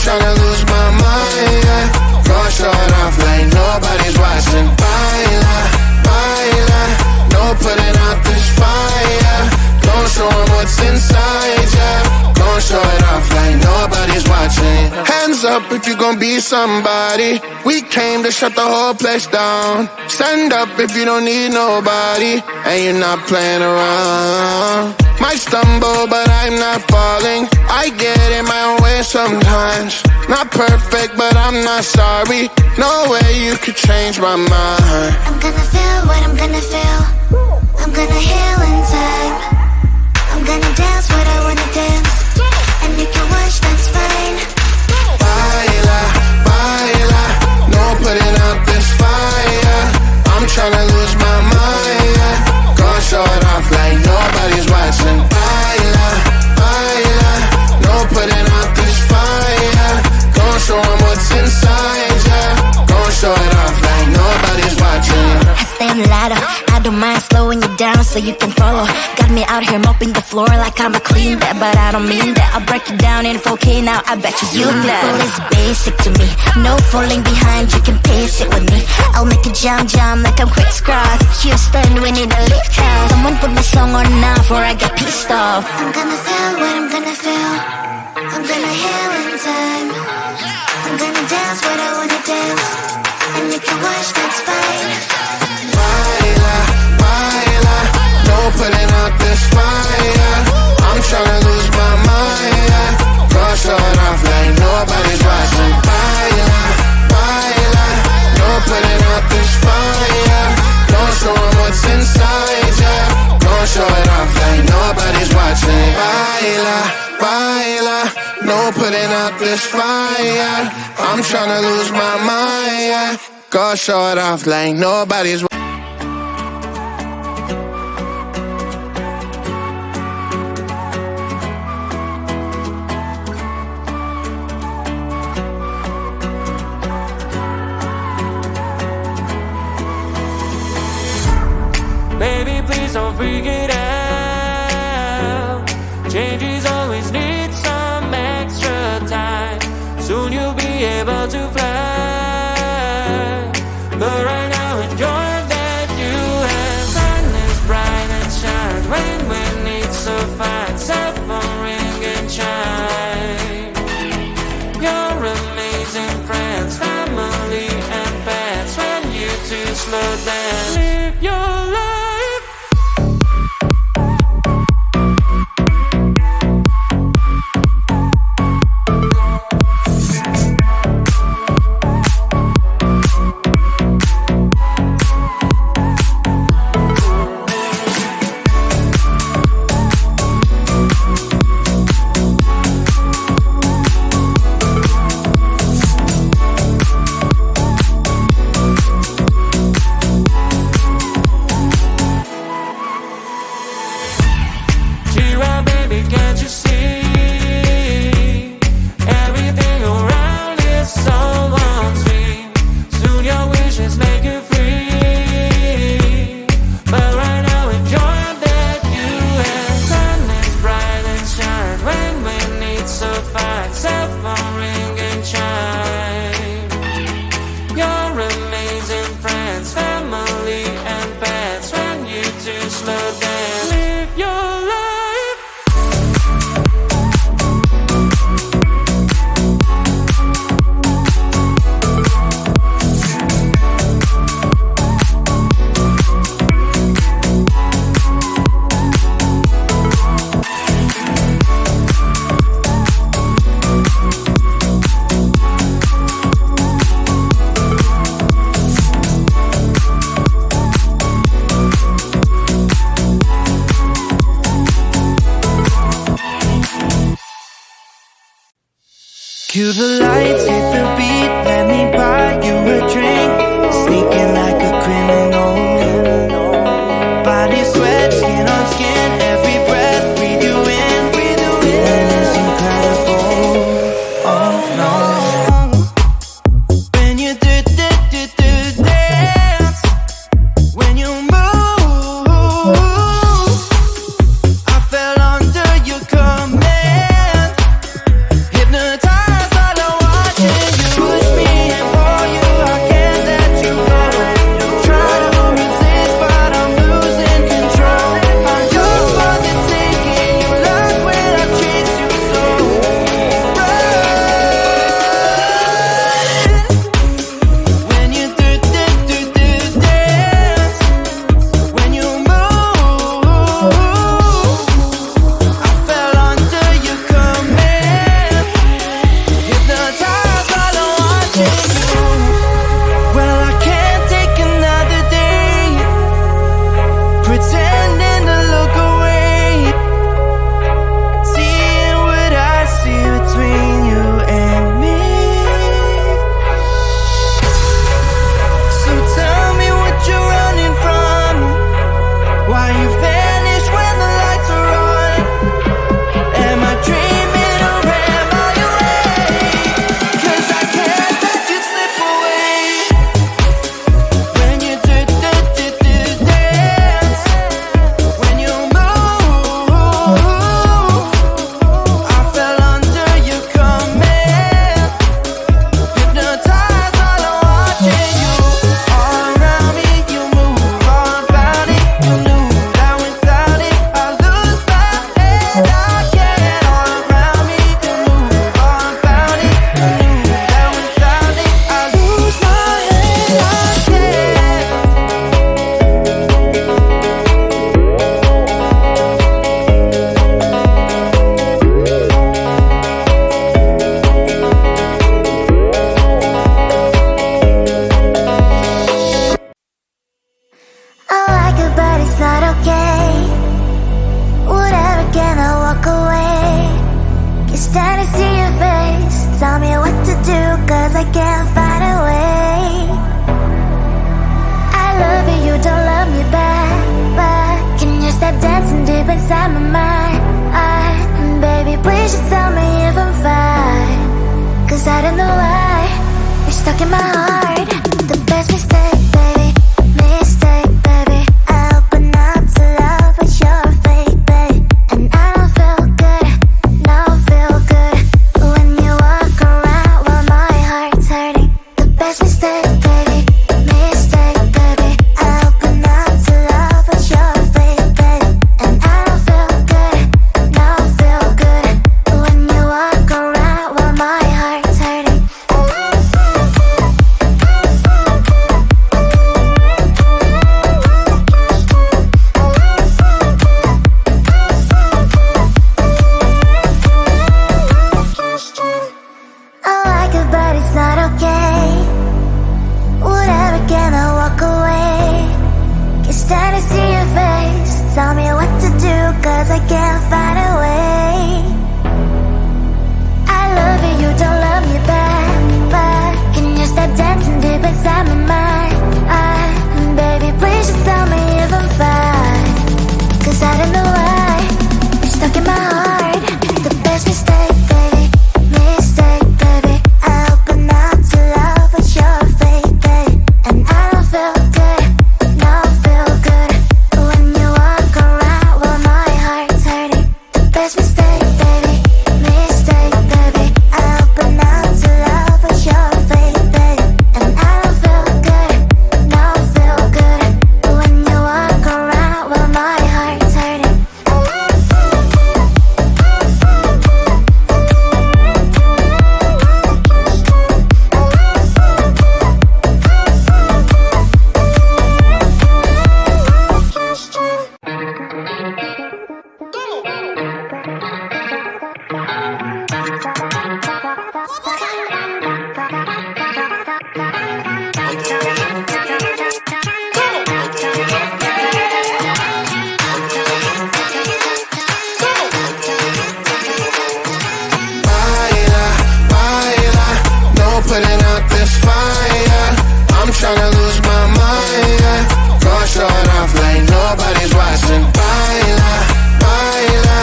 Tryna lose my mind, yeah. Gonna show it off like nobody's watching. Baila, baila, no putting out this fire. Gonna show 'em what's inside, yeah. Gonna show it off like nobody's watching. Hands up if you gon' be somebody. We came to shut the whole place down. Stand up if you don't need nobody and you're not playing around. Might stumble, but I'm not falling. I get in my own way sometimes. Not perfect, but I'm not sorry. No way you could change my mind. I'm gonna feel what I'm gonna feel. I'm gonna heal in time. I'm gonna dance what I wanna dance. And you can watch, that's fine. Baila, baila, no putting out this fire. I'm tryna lose my mind, yeah. Gonna show it off like nobody's watching. Baila, baila, no putting out this fire. Gonna show 'em what's inside, yeah. Gonna show it off like nobody's watching. I stand louder, I don't mind slowing you down so you can follow. Got me out here mopping the floor like I'm a clean that, but I don't mean that. I'll break it down in 4K now, I bet you know. Well, it's basic to me, no falling behind, you can pace it with me. I'll make it jump like I'm crisscross. Houston, we need a lift house. Someone put my song on now before I get pissed off. I'm gonna feel what I'm gonna feel. I'm gonna heal in time. I'm gonna dance what I wanna dance. And you can watch, that's fine. Baila, baila, no putting out this fire. I'm tryna lose my mind, yeah. Gonna show it off like nobody's watching. Baila, baila, no putting out this fire. Gonna show 'em what's inside, yeah. Gonna show it off like nobody's watching. Baila, baila, no putting out this fire. I'm tryna lose my mind, yeah. Gonna show it off like nobody's watching. Baby, please don't freak it out. Changes always need some extra time. Soon you'll be able to fly. But right now enjoy that you have. Sun is bright and shines. Rain when it's so fine. Cell phone ring and chime. Your amazing friends, family and pets. When you two slow down, live your life. Cue the lights, hit the beat, let me buy you a drink. Sneaking like inside my mind. Baby, please just tell me if I'm fine. 'Cause I don't know why you're stuck in my heart. The best mistake, baby, mistake, baby. I open up to love, but you're fake, babe. And I don't feel good, no feel good when you walk around while my heart's hurting. The best mistake, baby, mistake, baby. I open up to love, but you're fake, babe. And I don't feel good, no feel good when you walk around while my heart's hurting. I like it, but it's not okay. Whatever, can I walk away? Can't stand to see your face. Tell me what to do, 'cause I can't find a way. I love you, you don't love me back. But can you stop dancing deep inside my mind? Baby, please just tell me if I'm fine. 'Cause I don't know why you're stuck in my heart. The best mistake, baby, mistake, baby. I open up to love, but you're fake, babe. And I don't feel good, no feel good when you walk around while my heart's hurting. The best mistake, baby, mistake, baby. I open up to love, but you're fake, babe. And I don't feel good, no feel good when you walk around while my heart's hurting. Baila, baila, no putting out this fire. I'm tryna lose my mind, yeah. Go short off like nobody's watching. Baila, baila,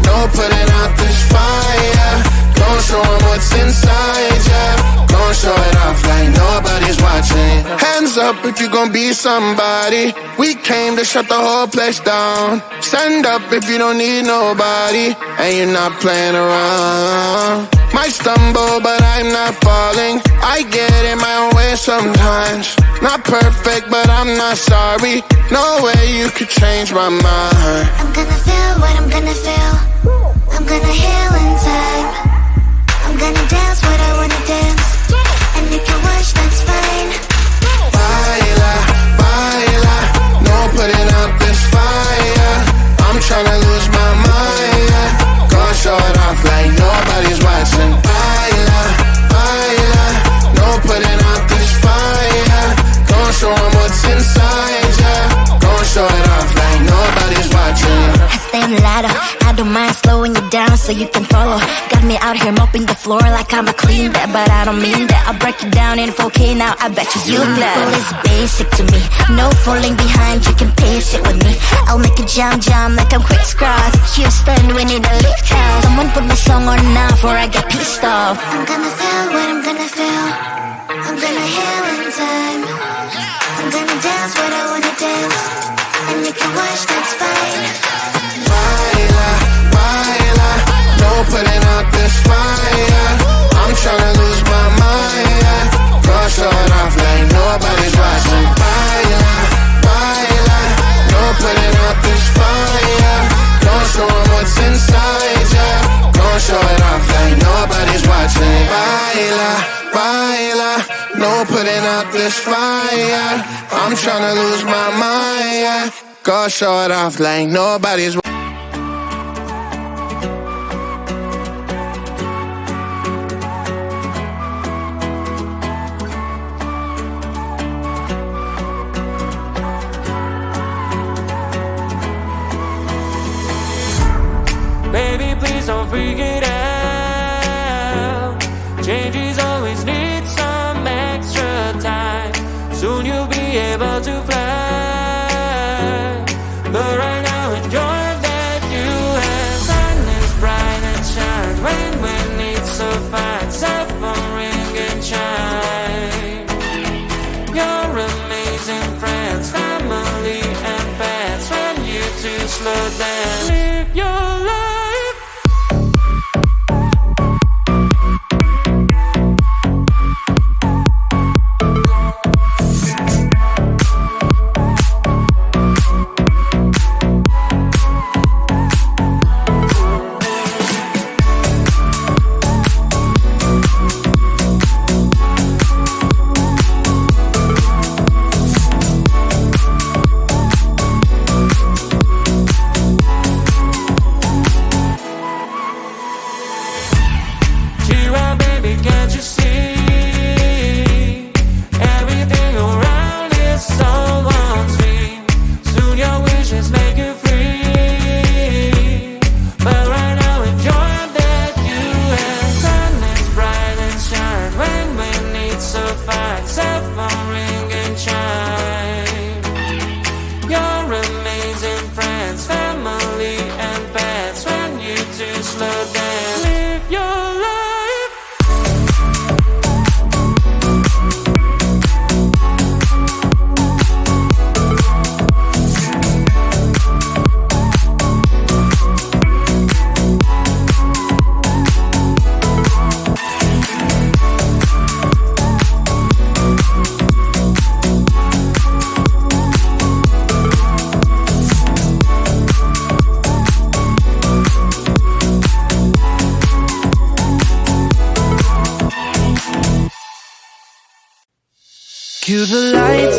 no putting out this fire. Don't show 'em what's inside, yeah. Don't show it off like nobody's watching. Hands up if you gon' be somebody. We came to shut the whole place down. Stand up if you don't need nobody and you're not playing around. Might stumble, but I'm not falling. I get in my own way sometimes. Not perfect, but I'm not sorry. No way you could change my mind. I'm gonna feel what I'm gonna feel. I'm gonna heal in time. I'm gonna dance what I wanna dance. And you can watch, that's fine. Baila, baila, no putting out this fire. I'm tryna lose my mind, yeah. Go short off like nobody's watching. Baila, baila, no putting out this fire. Don't show 'em what's inside, yeah. Don't show it off like nobody's watching. I stay on the ladder, I don't mind slowing you down so you can follow. Got me out here mopping the floor like I'm a clean that, but I don't mean that. I'll break you down in 4K now, I bet you glad. Simple is basic to me, no falling behind, you can pace it with me. I'll make it jump like I'm quick cross. Houston, we need a lift house. Someone put my song on now before I get pissed off. I'm gonna feel what I'm gonna feel. I'm gonna heal in time. I'm gonna dance what I wanna dance. And you can watch, that's fine. Baila, baila, no putting out this fire. I'm tryna lose my mind, yeah. Go short off like nobody's watching. Baila, baila, no putting out this fire. Don't show 'em what's inside, yeah. Don't show it off like nobody's watching. Baila, baila, no putting out this fire. I'm tryna lose my mind, yeah. Go show it off like nobody's watching. Baby, please don't freak it out. Changes always need some extra time. Soon you'll be able to fly. But right now enjoy that you slow down. Live your life. Cue the lights